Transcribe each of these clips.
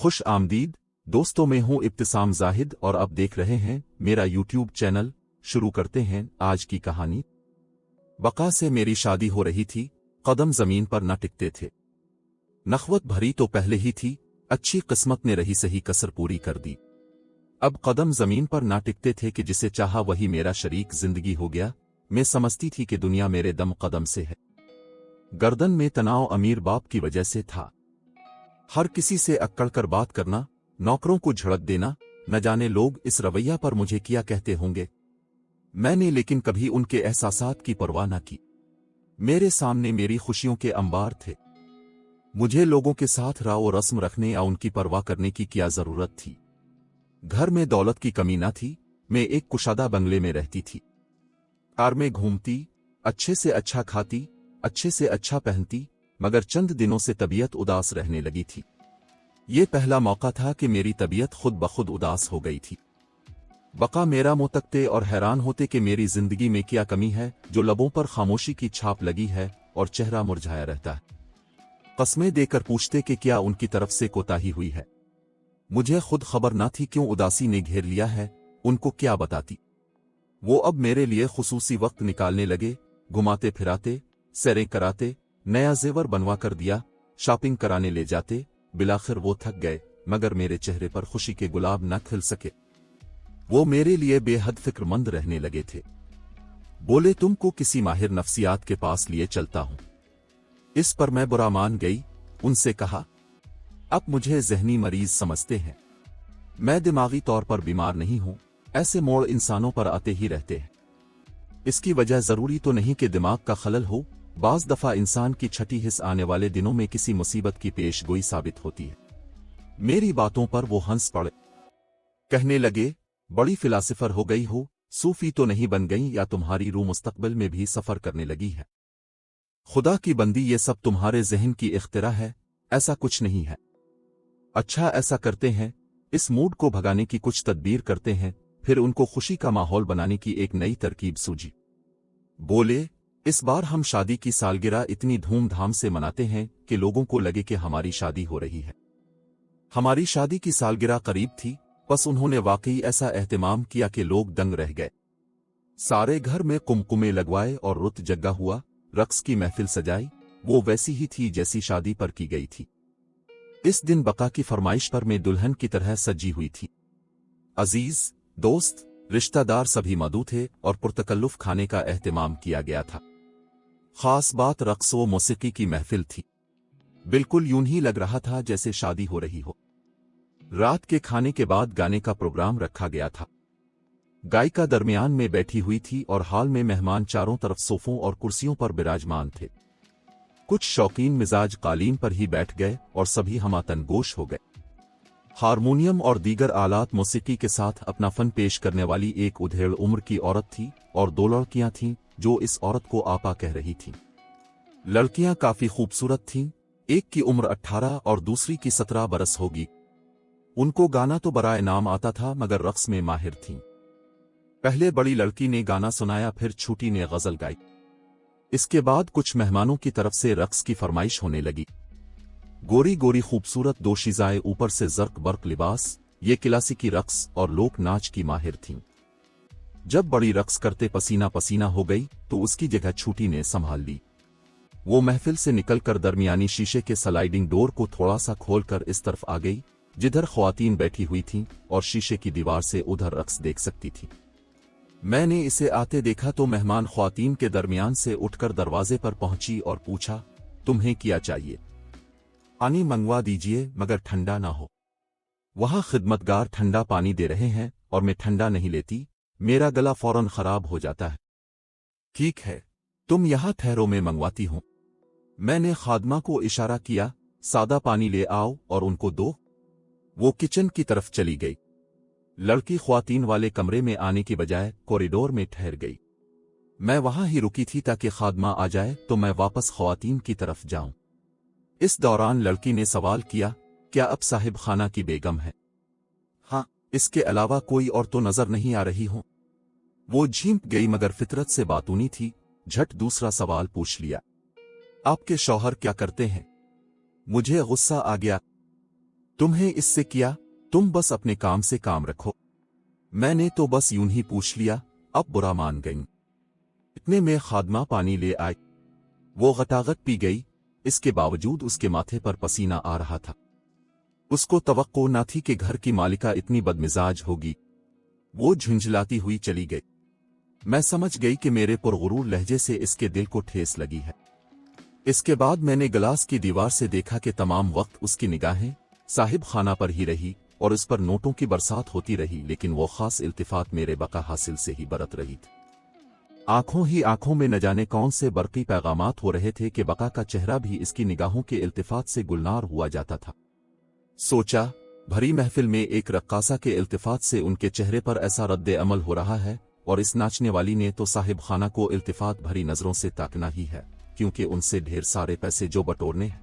खुश आमदीद दोस्तों, मैं हूं इब्तिसाम जाहिद और आप देख रहे हैं मेरा यूट्यूब चैनल। शुरू करते हैं आज की कहानी। बका से मेरी शादी हो रही थी, कदम जमीन पर न टिकते थे। नखवत भरी तो पहले ही थी, अच्छी किस्मत ने रही सही कसर पूरी कर दी। अब कदम जमीन पर ना टिकते थे कि जिसे चाहा वही मेरा शरीक जिंदगी हो गया। मैं समझती थी कि दुनिया मेरे दम कदम से है। गर्दन में तनाव अमीर बाप की वजह से था। हर किसी से अक्कड़ कर बात करना, नौकरों को झड़क देना, न जाने लोग इस रवैया पर मुझे क्या कहते होंगे। मैंने लेकिन कभी उनके एहसासात की परवाह न की। मेरे सामने मेरी खुशियों के अंबार थे। मुझे लोगों के साथ राव रस्म रखने या उनकी परवाह करने की क्या जरूरत थी। घर में दौलत की कमी न थी। मैं एक कुशादा बंगले में रहती थी। कार में घूमती, अच्छे से अच्छा खाती, अच्छे से अच्छा पहनती, मगर चंद दिनों से तबीयत उदास रहने लगी थी। ये पहला मौका था कि मेरी तबीयत खुद ब खुद उदास हो गई थी। बका मेरा मुंह तकते और हैरान होते कि मेरी जिंदगी में क्या कमी है जो लबों पर खामोशी की छाप लगी है और चेहरा मुरझाया रहता है। कस्में देकर पूछते कि क्या उनकी तरफ से कोताही हुई है। मुझे खुद खबर ना थी क्यों उदासी ने घेर लिया है, उनको क्या बताती। वो अब मेरे लिए खुसूसी वक्त निकालने लगे, घुमाते फिराते, सैरें कराते, नया जेवर बनवा कर दिया, शॉपिंग कराने ले जाते। बिलाखिर वो थक गए, मगर मेरे चेहरे पर खुशी के गुलाब न खिल सके। वो मेरे लिए बेहद फिक्रमंद रहने लगे थे। बोले, तुमको किसी माहिर नफ्सियात के पास लिए चलता हूं। इस पर मैं बुरा मान गई। उनसे कहा, अब मुझे जहनी मरीज समझते हैं। मैं दिमागी तौर पर बीमार नहीं हूं। ऐसे मोड़ इंसानों पर आते ही रहते हैं। इसकी वजह जरूरी तो नहीं कि दिमाग का खलल हो। बाज दफा इंसान की छठी हिस्स आने वाले दिनों में किसी मुसीबत की पेशगोई साबित होती है। मेरी बातों पर वो हंस पड़े। कहने लगे, बड़ी फिलासफर हो गई हो, सूफी तो नहीं बन गई या तुम्हारी रूह मुस्तकबिल में भी सफर करने लगी है। खुदा की बंदी, ये सब तुम्हारे जहन की इख्तिरा है, ऐसा कुछ नहीं है। अच्छा, ऐसा करते हैं, इस मूड को भगाने की कुछ तदबीर करते हैं। फिर उनको खुशी का माहौल बनाने की एक नई तरकीब सूझी। बोले, इस बार हम शादी की सालगिरह इतनी धूमधाम से मनाते हैं कि लोगों को लगे कि हमारी शादी हो रही है। हमारी शादी की सालगिरह करीब थी, बस उन्होंने वाकई ऐसा एहतमाम किया कि लोग दंग रह गए। सारे घर में कुमकुमे लगवाए और रुत जग्गा हुआ। रक्स की महफिल सजाई, वो वैसी ही थी जैसी शादी पर की गई थी। इस दिन बका की फरमाइश पर मैं दुल्हन की तरह सजी हुई थी। अजीज, दोस्त, रिश्तेदार सभी मौजूद थे और पुरतकल्लुफ खाने का एहतमाम किया गया था। खास बात रक्स व मौसीकी की महफिल थी। बिल्कुल यूं ही लग रहा था जैसे शादी हो रही हो। रात के खाने के बाद गाने का प्रोग्राम रखा गया था। गायिका दरमियान में बैठी हुई थी और हॉल में मेहमान चारों तरफ सोफों और कुर्सियों पर विराजमान थे। कुछ शौकीन मिजाज कालीन पर ही बैठ गए और सभी हमातन गोश हो गए। हारमोनियम और दीगर आलात मौसीकी के साथ अपना फन पेश करने वाली एक उधेड़ उम्र की औरत थी और दो लड़कियां थीं जो इस औरत को आपा कह रही थीं। लड़कियां काफी खूबसूरत थीं। एक की उम्र 18 और दूसरी की 17 बरस होगी। उनको गाना तो बराए नाम आता था, मगर रक्स में माहिर थीं। पहले बड़ी लड़की ने गाना सुनाया, फिर छोटी ने गजल गाई। इसके बाद कुछ मेहमानों की तरफ से रक्स की फरमाइश होने लगी। गोरी गोरी खूबसूरत दो शिजाए ऊपर से जर्क बर्क लिबास, ये क्लासिकी रक्स और लोक नाच की माहिर थीं। जब बड़ी रक्स करते पसीना पसीना हो गई तो उसकी जगह छोटी ने संभाल ली। वो महफिल से निकलकर दरमियानी शीशे के स्लाइडिंग डोर को थोड़ा सा खोलकर इस तरफ आ गई जिधर ख्वातीन बैठी हुई थीं और शीशे की दीवार से उधर रक्स देख सकती थी। मैंने इसे आते देखा तो मेहमान ख्वातीन के दरमियान से उठकर दरवाजे पर पहुंची और पूछा, तुम्हें क्या चाहिए? पानी मंगवा दीजिए, मगर ठंडा ना हो। वहां खिदमतगार ठंडा पानी दे रहे हैं और मैं ठंडा नहीं लेती, मेरा गला फौरन खराब हो जाता है। ठीक है, तुम यहां ठहरो, मैं मंगवाती हूं। मैंने खादमा को इशारा किया, सादा पानी ले आओ और उनको दो। वो किचन की तरफ चली गई। लड़की ख्वातीन वाले कमरे में आने की बजाय कॉरिडोर में ठहर गई। मैं वहां ही रुकी थी ताकि खादमा आ जाए तो मैं वापस ख्वातीन की तरफ जाऊं। इस दौरान लड़की ने सवाल किया, क्या अब साहिब खाना की बेगम है? हाँ, इसके अलावा कोई और तो नजर नहीं आ रही हो। वो झींप गई मगर फितरत से बातूनी थी, झट दूसरा सवाल पूछ लिया, आपके शौहर क्या करते हैं? मुझे गुस्सा आ गया। तुम्हें इससे किया? तुम बस अपने काम से काम रखो। मैंने तो बस यूं ही पूछ लिया, अब बुरा मान गई। इतने में खादमा पानी ले आई। वो गटागट पी गई, इसके बावजूद उसके माथे पर पसीना आ रहा था। उसको तवक्को न थी कि घर की मालिका इतनी बदमिजाज होगी। वो झुंझलाती हुई चली गई। मैं समझ गई कि मेरे पुरगुरूर लहजे से इसके दिल को ठेस लगी है। इसके बाद मैंने गिलास की दीवार से देखा कि तमाम वक्त उसकी निगाहें साहिब खाना पर ही रही और इस पर नोटों की बरसात होती रही, लेकिन वो खास इल्तिफात मेरे बका हासिल से ही बरत रही थी। आंखों ही आंखों में न जाने कौन से बरकी पैगामात हो रहे थे कि बका का चेहरा भी इसकी निगाहों के इल्तिफात से गुलनार हुआ जाता था। सोचा, भरी महफिल में एक रक्कासा के इल्तिफात से उनके चेहरे पर ऐसा रद्द अमल हो रहा है, और इस नाचने वाली ने तो साहिब खाना को इल्तिफात भरी नजरों से ताकना ही है, क्योंकि उनसे ढेर सारे पैसे जो बटोरने हैं।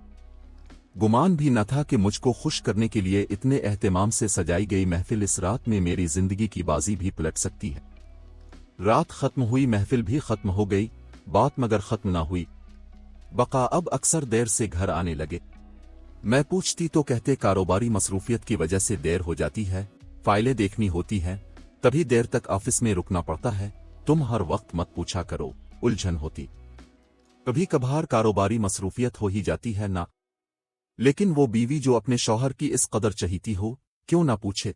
गुमान भी न था कि मुझको खुश करने के लिए इतने एहतमाम से सजाई गई महफिल इस रात में मेरी जिंदगी की बाजी भी पलट सकती है। रात खत्म हुई, महफिल भी खत्म हो गई, बात मगर खत्म ना हुई। बका अब अक्सर देर से घर आने लगे। मैं पूछती तो कहते कारोबारी मसरूफियत की वजह से देर हो जाती है, फाइलें देखनी होती हैं, तभी देर तक ऑफिस में रुकना पड़ता है। तुम हर वक्त मत पूछा करो, उलझन होती। कभी कभार कारोबारी मसरूफियत हो ही जाती है ना। लेकिन वो बीवी जो अपने शौहर की इस कदर चहीती हो, क्यों ना पूछे।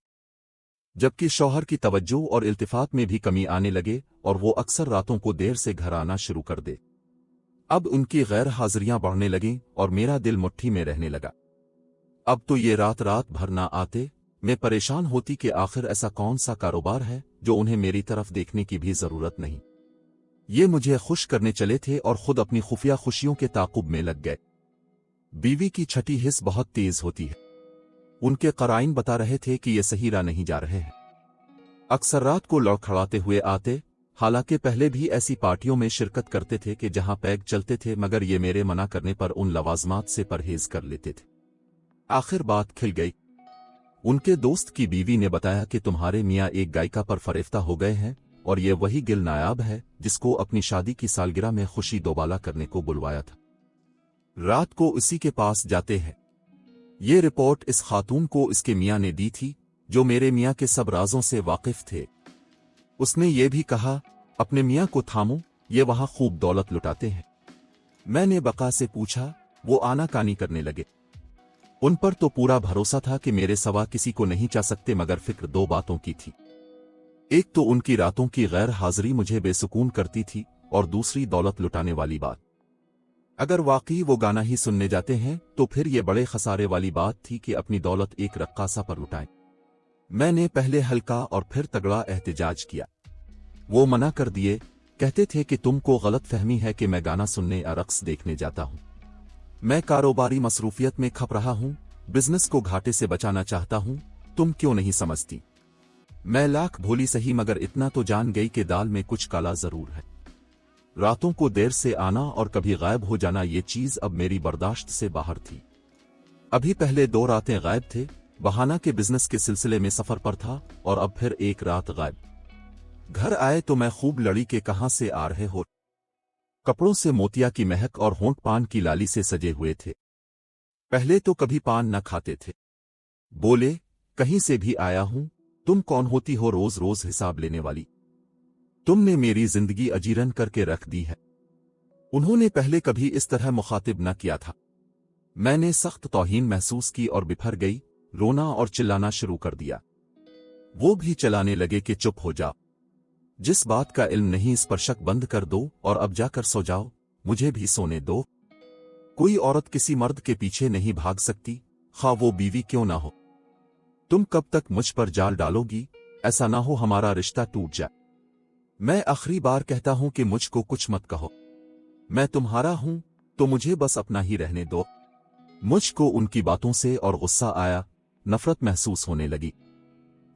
जबकि शौहर की तवज्जो और इल्तिफात में भी कमी आने लगे और वो अक्सर रातों को देर से घर आना शुरू कर दे। अब उनकी गैर हाजिरियां बढ़ने लगीं और मेरा दिल मुट्ठी में रहने लगा। अब तो ये रात रात भर ना आते। मैं परेशान होती कि आखिर ऐसा कौन सा कारोबार है जो उन्हें मेरी तरफ देखने की भी जरूरत नहीं। ये मुझे खुश करने चले थे और खुद अपनी खुफिया खुशियों के ताकुब में लग गए। बीवी की छठी हिस्स बहुत तेज होती है। उनके कराइन बता रहे थे कि ये सही राह नहीं जा रहे हैं। अक्सर रात को लड़खड़ाते हुए आते, हालांकि पहले भी ऐसी पार्टियों में शिरकत करते थे कि जहां पैग चलते थे, मगर ये मेरे मना करने पर उन लवाजमात से परहेज कर लेते थे। आखिर बात खिल गई। उनके दोस्त की बीवी ने बताया कि तुम्हारे मियाँ एक गायिका पर फरेफ्ता हो गए हैं और ये वही गिल नायाब है जिसको अपनी शादी की सालगिरह में खुशी दोबाला करने को बुलवाया था। रात को उसी के पास जाते हैं। ये रिपोर्ट इस खातून को इसके मियाँ ने दी थी, जो मेरे मियाँ के सब राजों से वाकिफ थे। उसने ये भी कहा, अपने मियाँ को थामो, ये वहां खूब दौलत लुटाते हैं। मैंने बका से पूछा, वो आनाकानी करने लगे। उन पर तो पूरा भरोसा था कि मेरे सवा किसी को नहीं चाह सकते, मगर फिक्र दो बातों की थी। एक तो उनकी रातों की गैर हाजिरी मुझे बेसुकून करती थी, और दूसरी दौलत लुटाने वाली बात। अगर वाकई वो गाना ही सुनने जाते हैं तो फिर ये बड़े खसारे वाली बात थी कि अपनी दौलत एक रक्कासा पर लुटाएं। मैंने पहले हल्का और फिर तगड़ा एहतजाज किया। वो मना कर दिए, कहते थे कि तुमको गलत फहमी है कि मैं गाना सुनने या रक्स देखने जाता हूं। मैं कारोबारी मसरूफियत में खप रहा हूं, बिजनेस को घाटे से बचाना चाहता हूं, तुम क्यों नहीं समझती। मैं लाख भोली सही, मगर इतना तो जान गई कि दाल में कुछ काला जरूर है। रातों को देर से आना और कभी गायब हो जाना, ये चीज अब मेरी बर्दाश्त से बाहर थी। अभी पहले 2 रातें गायब थे, बहाना के बिजनेस के सिलसिले में सफर पर था, और अब फिर एक रात गायब। घर आए तो मैं खूब लड़ी के कहां से आ रहे हो। कपड़ों से मोतिया की महक और होंठ पान की लाली से सजे हुए थे। पहले तो कभी पान न खाते थे। बोले, कहीं से भी आया हूं, तुम कौन होती हो रोज रोज हिसाब लेने वाली। तुमने मेरी जिंदगी अजीरन करके रख दी है। उन्होंने पहले कभी इस तरह मुखातिब न किया था। मैंने सख्त तौहीन महसूस की और बिफर गई, रोना और चिल्लाना शुरू कर दिया। वो भी चलाने लगे कि चुप हो जाओ, जिस बात का इल्म नहीं इस पर शक बंद कर दो और अब जाकर सो जाओ, मुझे भी सोने दो। कोई औरत किसी मर्द के पीछे नहीं भाग सकती, खा वो बीवी क्यों ना हो। तुम कब तक मुझ पर जाल डालोगी, ऐसा ना हो हमारा रिश्ता टूट जाए। मैं आखिरी बार कहता हूं कि मुझको कुछ मत कहो। मैं तुम्हारा हूं तो मुझे बस अपना ही रहने दो। मुझको उनकी बातों से और गुस्सा आया, नफरत महसूस होने लगी।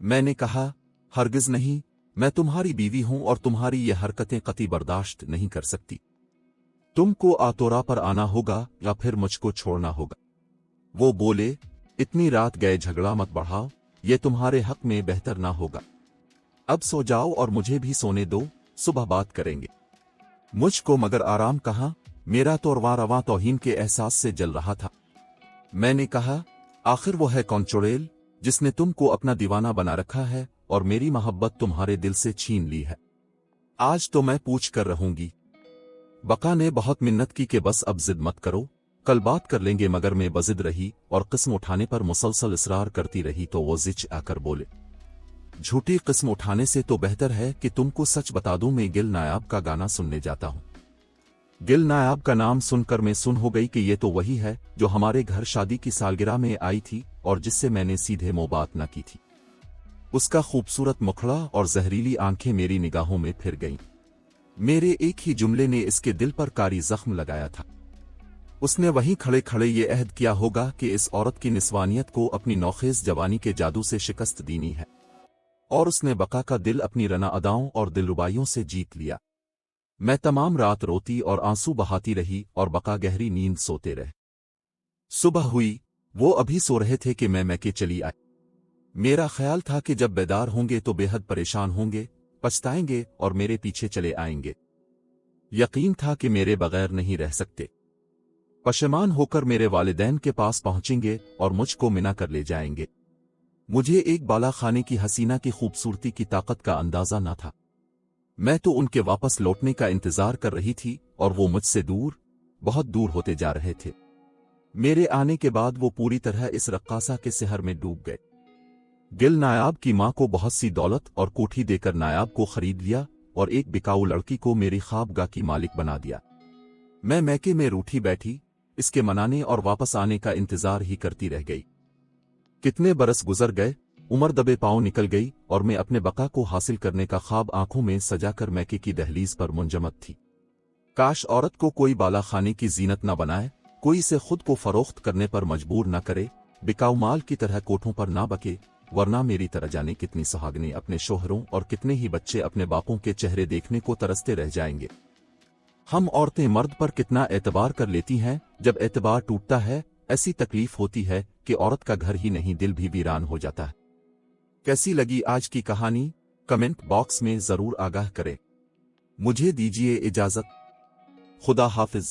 मैंने कहा, हरगिज नहीं, मैं तुम्हारी बीवी हूं और तुम्हारी ये हरकतें कतई बर्दाश्त नहीं कर सकती। तुमको आतोरा पर आना होगा या फिर मुझको छोड़ना होगा। वो बोले, इतनी रात गए झगड़ा मत बढ़ाओ, ये तुम्हारे हक में बेहतर ना होगा। अब सो जाओ और मुझे भी सोने दो, सुबह बात करेंगे। मुझको मगर आराम कहाँ, मेरा तो रवा रवा तौहीन के एहसास से जल रहा था। मैंने कहा, आखिर वो है कौन चुड़ैल जिसने तुमको अपना दीवाना बना रखा है और मेरी मोहब्बत तुम्हारे दिल से छीन ली है? आज तो मैं पूछ कर रहूंगी। बका ने बहुत मिन्नत की कि बस अब जिद मत करो, कल बात कर लेंगे, मगर मैं बजिद रही और किस्म उठाने पर मुसलसल इसरार करती रही तो वो जिच आकर बोले, झूठी किस्म उठाने से तो बेहतर है कि तुमको सच बता दूं, मैं गिल नायाब का गाना सुनने जाता हूं। गिल नायाब का नाम सुनकर मैं सुन हो गई कि ये तो वही है जो हमारे घर शादी की सालगिरह में आई थी और जिससे मैंने सीधे मुंह बात न की थी। उसका खूबसूरत मुखड़ा और जहरीली आंखें मेरी निगाहों में फिर गईं। मेरे एक ही जुमले ने इसके दिल पर कारी जख्म लगाया था। उसने वहीं खड़े खड़े ये अहद किया होगा कि इस औरत की निस्वानियत को अपनी नौखेज जवानी के जादू से शिकस्त देनी है, और उसने बका का दिल अपनी रना अदाओं और दिलरुबाइयों से जीत लिया। मैं तमाम रात रोती और आंसू बहाती रही और बका गहरी नींद सोते रहे। सुबह हुई, वो अभी सो रहे थे कि मैं मैके चली आई। मेरा ख्याल था कि जब बेदार होंगे तो बेहद परेशान होंगे, पछताएंगे और मेरे पीछे चले आएंगे। यकीन था कि मेरे बगैर नहीं रह सकते। पशेमान होकर मेरे वालिदैन के पास पहुंचेंगे और मुझको मिना कर ले जाएंगे। मुझे एक बाला खाने की हसीना की खूबसूरती की ताकत का अंदाजा न था। मैं तो उनके वापस लौटने का इंतजार कर रही थी और वो मुझसे दूर, बहुत दूर होते जा रहे थे। मेरे आने के बाद वो पूरी तरह इस रक्कासा के सिहर में डूब गए। गिल नायाब की मां को बहुत सी दौलत और कोठी देकर नायाब को खरीद लिया और एक बिकाऊ लड़की को मेरी ख्वाबगाह की मालिक बना दिया। मैं मैके में रूठी बैठी, इसके मनाने और वापस आने का इंतजार ही करती रह गई। कितने बरस गुजर गए, उम्र दबे पांव निकल गई और मैं अपने बका को हासिल करने का ख्वाब आंखों में सजाकर मैके की दहलीज पर मुंजमद थी। काश औरत को कोई बाला खाने की जीनत न बनाए, कोई इसे खुद को फरोख्त करने पर मजबूर न करे, बिकाऊ माल की तरह कोठों पर ना बके, वरना मेरी तरह जाने कितनी सुहागनें अपने शोहरों और कितने ही बच्चे अपने बापों के चेहरे देखने को तरसते रह जाएंगे। हम औरतें मर्द पर कितना एतबार कर लेती हैं, जब एतबार टूटता है ऐसी तकलीफ होती है कि औरत का घर ही नहीं दिल भी वीरान हो जाता है। कैसी लगी आज की कहानी? कमेंट बॉक्स में जरूर आगाह करें। मुझे दीजिए इजाजत। खुदा हाफिज।